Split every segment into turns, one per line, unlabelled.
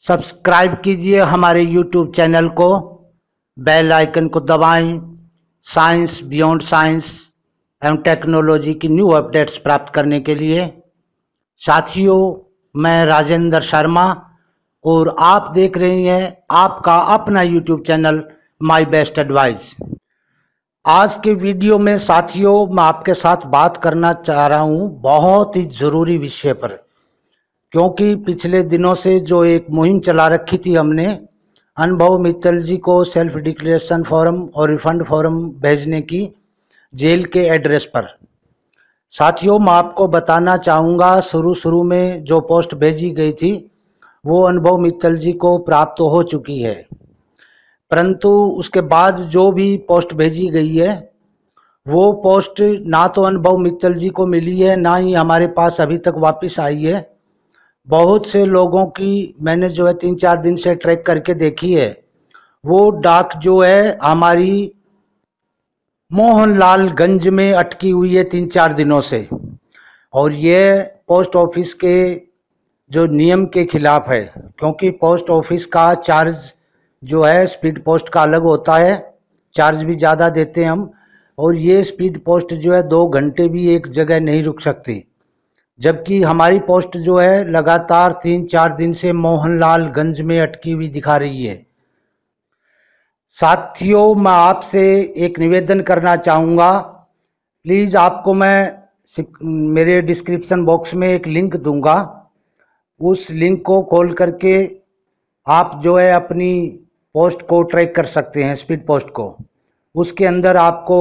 Subscribe कीजिए हमारे YouTube channel को, बेल आइकन को दबाएं। साइंस बियॉन्ड साइंस एवं टेक्नोलॉजी की न्यू अपडेट्स प्राप्त करने के लिए। साथियों, मैं राजेंद्र शर्मा और आप देख रहे हैं आपका अपना YouTube channel my best advice. आज के वीडियो में साथियों मैं आपके साथ बात करना चाह रहा हूँ बहुत ही ज़रूरी विषय पर, क्योंकि पिछले दिनों से जो एक मुहिम चला रखी थी हमने अनुभव मित्तल जी को सेल्फ डिक्लेरेशन फॉर्म और रिफंड फॉर्म भेजने की जेल के एड्रेस पर। साथियों, मैं आपको बताना चाहूँगा, शुरू में जो पोस्ट भेजी गई थी वो अनुभव मित्तल जी को प्राप्त हो चुकी है, परंतु उसके बाद जो भी पोस्ट भेजी गई है वो पोस्ट ना तो अनुभव मित्तल जी को मिली है, ना ही हमारे पास अभी तक वापस आई है। बहुत से लोगों की मैंने जो है 3-4 दिन से ट्रैक करके देखी है, वो डाक जो है हमारी मोहनलालगंज में अटकी हुई है 3-4 दिनों से, और ये पोस्ट ऑफिस के जो नियम के खिलाफ है, क्योंकि पोस्ट ऑफिस का चार्ज जो है स्पीड पोस्ट का अलग होता है, चार्ज भी ज़्यादा देते हैं हम, और ये स्पीड पोस्ट जो है 2 घंटे भी एक जगह नहीं रुक सकती, जबकि हमारी पोस्ट जो है लगातार 3-4 दिन से मोहनलालगंज में अटकी हुई दिखा रही है। साथियों, मैं आपसे एक निवेदन करना चाहूँगा, प्लीज़ आपको मैं मेरे डिस्क्रिप्शन बॉक्स में एक लिंक दूंगा, उस लिंक को खोल करके आप जो है अपनी पोस्ट को ट्रैक कर सकते हैं, स्पीड पोस्ट को। उसके अंदर आपको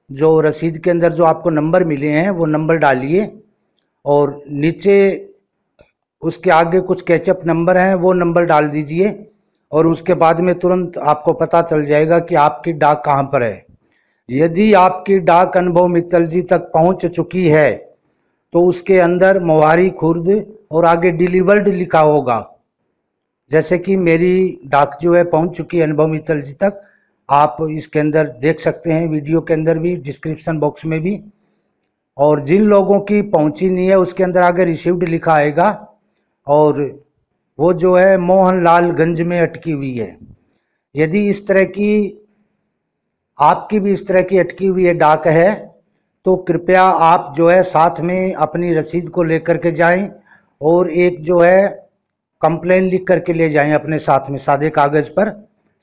जो रसीद के अंदर जो आपको नंबर मिले हैं वो नंबर डालिए, और नीचे उसके आगे कुछ कैचअप नंबर हैं वो नंबर डाल दीजिए, और उसके बाद में तुरंत आपको पता चल जाएगा कि आपकी डाक कहाँ पर है। यदि आपकी डाक अनुभव मित्तल जी तक पहुँच चुकी है तो उसके अंदर मोहारी खुर्द और आगे डिलीवर्ड लिखा होगा। जैसे कि मेरी डाक जो है पहुँच चुकी है अनुभव मित्तल जी तक, आप इसके अंदर देख सकते हैं, वीडियो के अंदर भी, डिस्क्रिप्शन बॉक्स में भी। और जिन लोगों की पहुंची नहीं है उसके अंदर आगे रिसीव्ड लिखा आएगा, और वो जो है मोहनलालगंज में अटकी हुई है। यदि इस तरह की आपकी भी इस तरह की अटकी हुई है डाक है, तो कृपया आप जो है साथ में अपनी रसीद को लेकर के जाएं, और एक जो है कंप्लेन लिख करके ले जाएं अपने साथ में, सादे कागज़ पर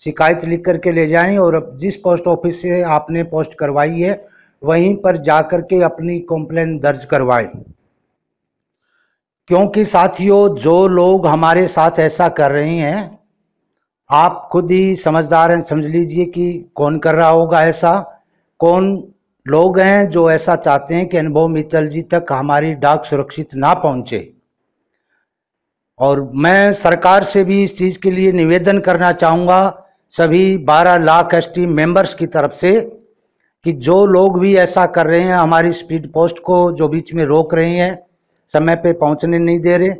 शिकायत लिख करके ले जाएं, और अब जिस पोस्ट ऑफिस से आपने पोस्ट करवाई है वहीं पर जाकर के अपनी कंप्लेन दर्ज करवाएं। क्योंकि साथियों, जो लोग हमारे साथ ऐसा कर रहे हैं, आप खुद ही समझदार हैं, समझ लीजिए कि कौन कर रहा होगा ऐसा, कौन लोग हैं जो ऐसा चाहते हैं कि अनुभव मित्तल जी तक हमारी डाक सुरक्षित ना पहुंचे। और मैं सरकार से भी इस चीज़ के लिए निवेदन करना चाहूँगा, सभी 12 लाख एसटी मेंबर्स की तरफ से, कि जो लोग भी ऐसा कर रहे हैं, हमारी स्पीड पोस्ट को जो बीच में रोक रहे हैं, समय पे पहुंचने नहीं दे रहे,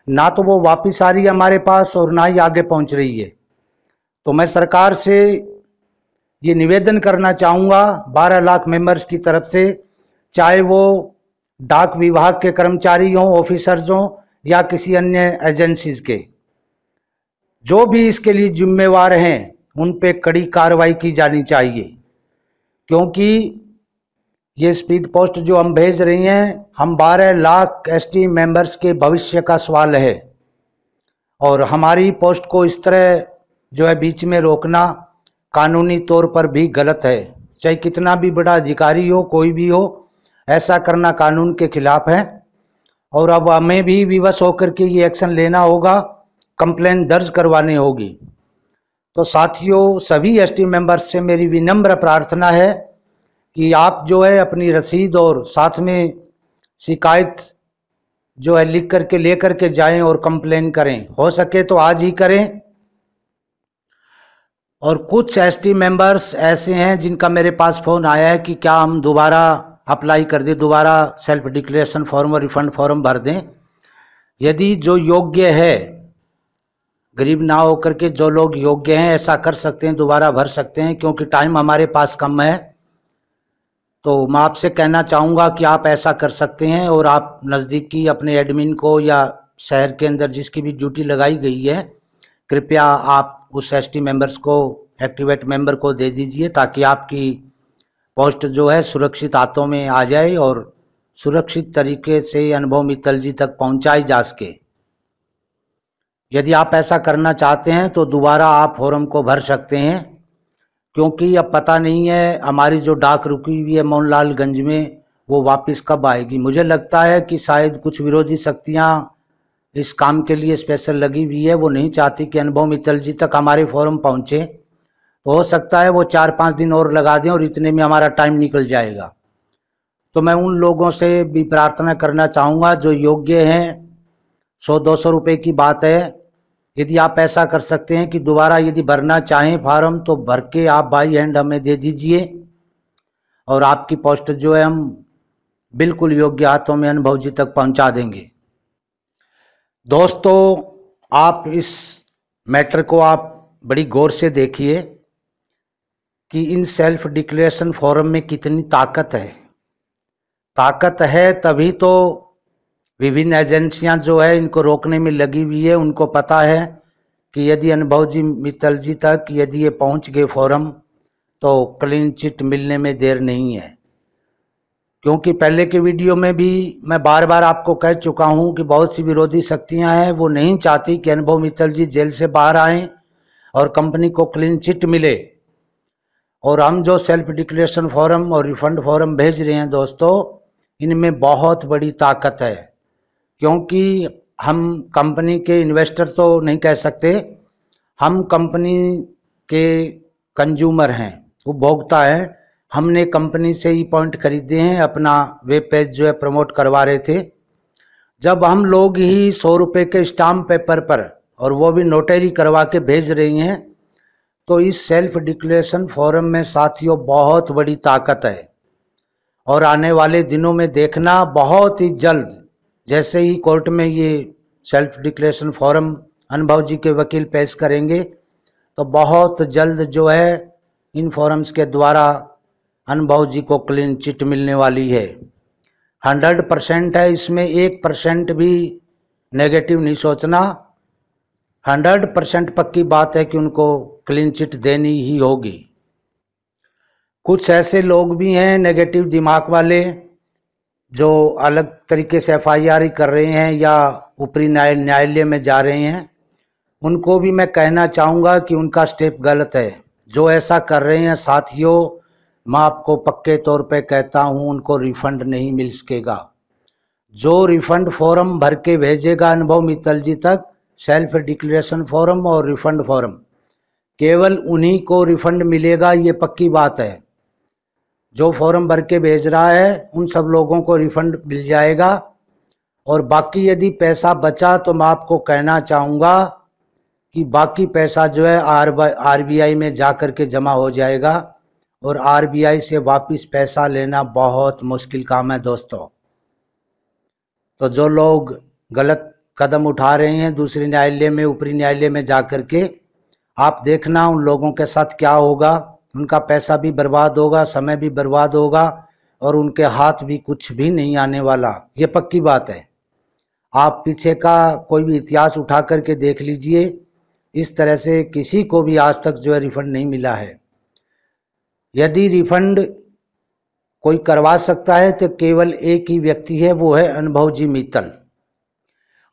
ना तो वो वापस आ रही है हमारे पास और ना ही आगे पहुंच रही है, तो मैं सरकार से ये निवेदन करना चाहूँगा 12 लाख मेंबर्स की तरफ से, चाहे वो डाक विभाग के कर्मचारी हों, ऑफिसर्स हों, या किसी अन्य एजेंसीज के, जो भी इसके लिए जिम्मेवार हैं उन पे कड़ी कार्रवाई की जानी चाहिए। क्योंकि ये स्पीड पोस्ट जो हम भेज रही हैं, हम 12 लाख एसटी मेंबर्स के भविष्य का सवाल है, और हमारी पोस्ट को इस तरह जो है बीच में रोकना कानूनी तौर पर भी गलत है। चाहे कितना भी बड़ा अधिकारी हो, कोई भी हो, ऐसा करना कानून के खिलाफ है, और अब हमें भी विवश होकर के ये एक्शन लेना होगा, कंप्लेन दर्ज करवानी होगी। तो साथियों, सभी एसटी मेंबर्स से मेरी विनम्र प्रार्थना है कि आप जो है अपनी रसीद और साथ में शिकायत जो है लिख करके ले करके जाएं और कंप्लेन करें, हो सके तो आज ही करें। और कुछ एसटी मेंबर्स ऐसे हैं जिनका मेरे पास फ़ोन आया है कि क्या हम दोबारा अप्लाई कर दें, दोबारा सेल्फ डिक्लेरेशन फॉर्म और रिफंड फॉर्म भर दें। यदि जो योग्य है, गरीब ना होकर के जो लोग योग्य हैं ऐसा कर सकते हैं, दोबारा भर सकते हैं, क्योंकि टाइम हमारे पास कम है। तो मैं आपसे कहना चाहूँगा कि आप ऐसा कर सकते हैं, और आप नज़दीकी अपने एडमिन को या शहर के अंदर जिसकी भी ड्यूटी लगाई गई है कृपया आप उस एसटी मेंबर्स को, एक्टिवेट मेंबर को दे दीजिए ताकि आपकी पोस्ट जो है सुरक्षित हाथों में आ जाए और सुरक्षित तरीके से अनुभव मित्तल जी तक पहुंचाई जा सके। यदि आप ऐसा करना चाहते हैं तो दोबारा आप फॉर्म को भर सकते हैं, क्योंकि अब पता नहीं है हमारी जो डाक रुकी हुई है मोहनलालगंज में वो वापस कब आएगी। मुझे लगता है कि शायद कुछ विरोधी शक्तियां इस काम के लिए स्पेशल लगी हुई है, वो नहीं चाहती कि अनुभव मित्तल जी तक हमारे फॉर्म पहुंचे। तो हो सकता है वो 4-5 दिन और लगा दें और इतने में हमारा टाइम निकल जाएगा। तो मैं उन लोगों से भी प्रार्थना करना चाहूँगा जो योग्य हैं, 100-200 रुपये की बात है, यदि आप ऐसा कर सकते हैं कि दोबारा यदि भरना चाहें फार्म तो भर के आप बाई हैंड हमें दे दीजिए और आपकी पोस्ट जो है हम बिल्कुल योग्य हाथों में अनुभव जी तक पहुंचा देंगे। दोस्तों, आप इस मैटर को आप बड़ी गौर से देखिए कि इन सेल्फ डिक्लेरेशन फॉर्म में कितनी ताकत है। ताकत है तभी तो विभिन्न एजेंसियां जो है इनको रोकने में लगी हुई है। उनको पता है कि यदि अनुभव जी मित्तल जी तक यदि ये पहुंच गए फॉर्म तो क्लीन चिट मिलने में देर नहीं है। क्योंकि पहले के वीडियो में भी मैं बार बार आपको कह चुका हूं कि बहुत सी विरोधी शक्तियां हैं, वो नहीं चाहती कि अनुभव मित्तल जी जेल से बाहर आएं और कंपनी को क्लीन चिट मिले। और हम जो सेल्फ डिक्लेरेशन फॉर्म और रिफंड फॉर्म भेज रहे हैं दोस्तों, इनमें बहुत बड़ी ताकत है। क्योंकि हम कंपनी के इन्वेस्टर तो नहीं कह सकते, हम कंपनी के कंज्यूमर हैं, उपभोक्ता हैं। हमने कंपनी से ही पॉइंट खरीदे हैं, अपना वेब पेज जो है प्रमोट करवा रहे थे। जब हम लोग ही 100 रुपये के स्टाम्प पेपर पर, और वो भी नोटरी करवा के भेज रही हैं, तो इस सेल्फ डिक्लेरेशन फॉर्म में साथियों बहुत बड़ी ताकत है। और आने वाले दिनों में देखना, बहुत ही जल्द जैसे ही कोर्ट में ये सेल्फ डिक्लेरेशन फॉर्म अनुभव जी के वकील पेश करेंगे तो बहुत जल्द जो है इन फॉर्म्स के द्वारा अनुभव जी को क्लीन चिट मिलने वाली है। 100% है, इसमें 1% भी नेगेटिव नहीं सोचना। 100% पक्की बात है कि उनको क्लीन चिट देनी ही होगी। कुछ ऐसे लोग भी हैं नेगेटिव दिमाग वाले जो अलग तरीके से FIR कर रहे हैं या ऊपरी न्यायालय में जा रहे हैं। उनको भी मैं कहना चाहूँगा कि उनका स्टेप गलत है। जो ऐसा कर रहे हैं साथियों, मैं आपको पक्के तौर पे कहता हूँ उनको रिफंड नहीं मिल सकेगा। जो रिफंड फॉर्म भर के भेजेगा अनुभव मित्तल जी तक, सेल्फ डिक्लेरेशन फॉर्म और रिफंड फॉर्म, केवल उन्हीं को रिफंड मिलेगा, ये पक्की बात है। जो फॉर्म भर के भेज रहा है उन सब लोगों को रिफंड मिल जाएगा। और बाकी यदि पैसा बचा तो मैं आपको कहना चाहूँगा कि बाकी पैसा जो है RBI में जा कर के जमा हो जाएगा और RBI से वापस पैसा लेना बहुत मुश्किल काम है दोस्तों। तो जो लोग गलत कदम उठा रहे हैं दूसरे न्यायालय में, ऊपरी न्यायालय में जा कर के, आप देखना उन लोगों के साथ क्या होगा। उनका पैसा भी बर्बाद होगा, समय भी बर्बाद होगा और उनके हाथ भी कुछ भी नहीं आने वाला, ये पक्की बात है। आप पीछे का कोई भी इतिहास उठा करके देख लीजिए, इस तरह से किसी को भी आज तक जो है रिफंड नहीं मिला है। यदि रिफंड कोई करवा सकता है तो केवल एक ही व्यक्ति है, वो है अनुभव जी मित्तल।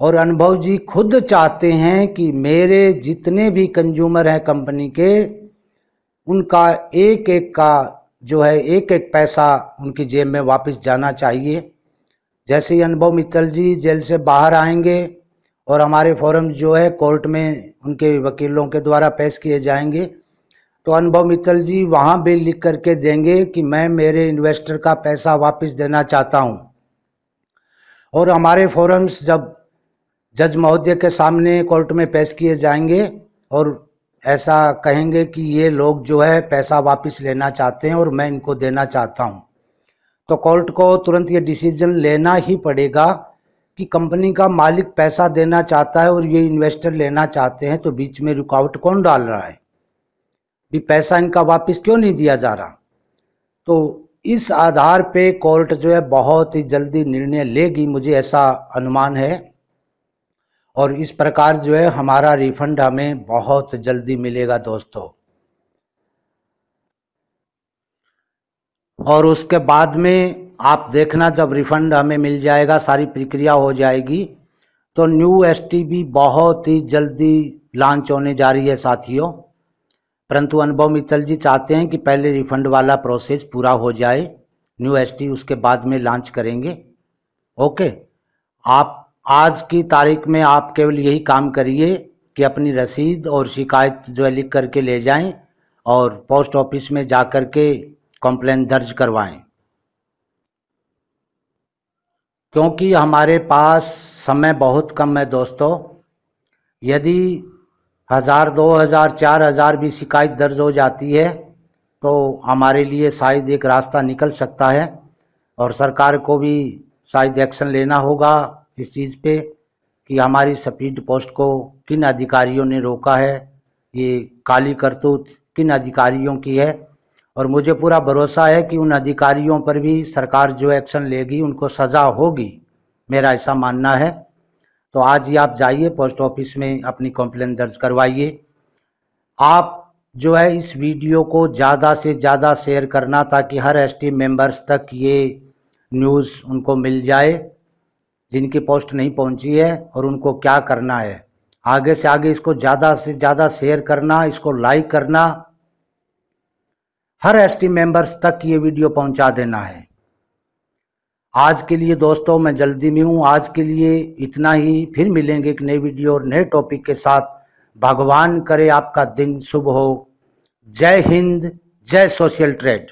और अनुभव जी खुद चाहते हैं कि मेरे जितने भी कंज्यूमर हैं कंपनी के, उनका एक एक का जो है एक एक पैसा उनकी जेब में वापस जाना चाहिए। जैसे ही अनुभव मित्तल जी जेल से बाहर आएंगे और हमारे फॉर्म जो है कोर्ट में उनके वकीलों के द्वारा पेश किए जाएंगे, तो अनुभव मित्तल जी वहाँ भी लिख करके देंगे कि मैं मेरे इन्वेस्टर का पैसा वापस देना चाहता हूँ। और हमारे फॉर्म्स जब जज महोदय के सामने कोर्ट में पेश किए जाएंगे और ऐसा कहेंगे कि ये लोग जो है पैसा वापस लेना चाहते हैं और मैं इनको देना चाहता हूँ, तो कोर्ट को तुरंत ये डिसीजन लेना ही पड़ेगा कि कंपनी का मालिक पैसा देना चाहता है और ये इन्वेस्टर लेना चाहते हैं, तो बीच में रुकावट कौन डाल रहा है भी, पैसा इनका वापस क्यों नहीं दिया जा रहा। तो इस आधार पे कोर्ट जो है बहुत ही जल्दी निर्णय लेगी, मुझे ऐसा अनुमान है। और इस प्रकार जो है हमारा रिफंड हमें बहुत जल्दी मिलेगा दोस्तों। और उसके बाद में आप देखना, जब रिफंड हमें मिल जाएगा, सारी प्रक्रिया हो जाएगी, तो न्यू एसटीबी बहुत ही जल्दी लॉन्च होने जा रही है साथियों। परंतु अनुभव मित्तल जी चाहते हैं कि पहले रिफंड वाला प्रोसेस पूरा हो जाए, न्यू एसटी उसके बाद में लॉन्च करेंगे। ओके, आप आज की तारीख में आप केवल यही काम करिए कि अपनी रसीद और शिकायत जो है लिख करके ले जाएं और पोस्ट ऑफिस में जा कर के कंप्लेन दर्ज करवाएं, क्योंकि हमारे पास समय बहुत कम है दोस्तों। यदि 1000, 2000, 4000 भी शिकायत दर्ज हो जाती है तो हमारे लिए शायद एक रास्ता निकल सकता है, और सरकार को भी शायद एक्शन लेना होगा इस चीज़ पे कि हमारी स्पीड पोस्ट को किन अधिकारियों ने रोका है, ये काली करतूत किन अधिकारियों की है। और मुझे पूरा भरोसा है कि उन अधिकारियों पर भी सरकार जो एक्शन लेगी उनको सज़ा होगी, मेरा ऐसा मानना है। तो आज ही आप जाइए पोस्ट ऑफिस में अपनी कंप्लेंट दर्ज करवाइए। आप जो है इस वीडियो को ज़्यादा से ज़्यादा शेयर करना, ताकि हर एसटी मेंबर्स तक ये न्यूज़ उनको मिल जाए जिनकी पोस्ट नहीं पहुंची है और उनको क्या करना है। आगे से आगे इसको ज़्यादा से ज़्यादा शेयर करना, इसको लाइक करना, हर एसटी मेंबर्स तक ये वीडियो पहुंचा देना है। आज के लिए दोस्तों मैं जल्दी में हूँ, आज के लिए इतना ही। फिर मिलेंगे एक नई वीडियो और नए टॉपिक के साथ। भगवान करे आपका दिन शुभ हो। जय हिंद, जय सोशल ट्रेड।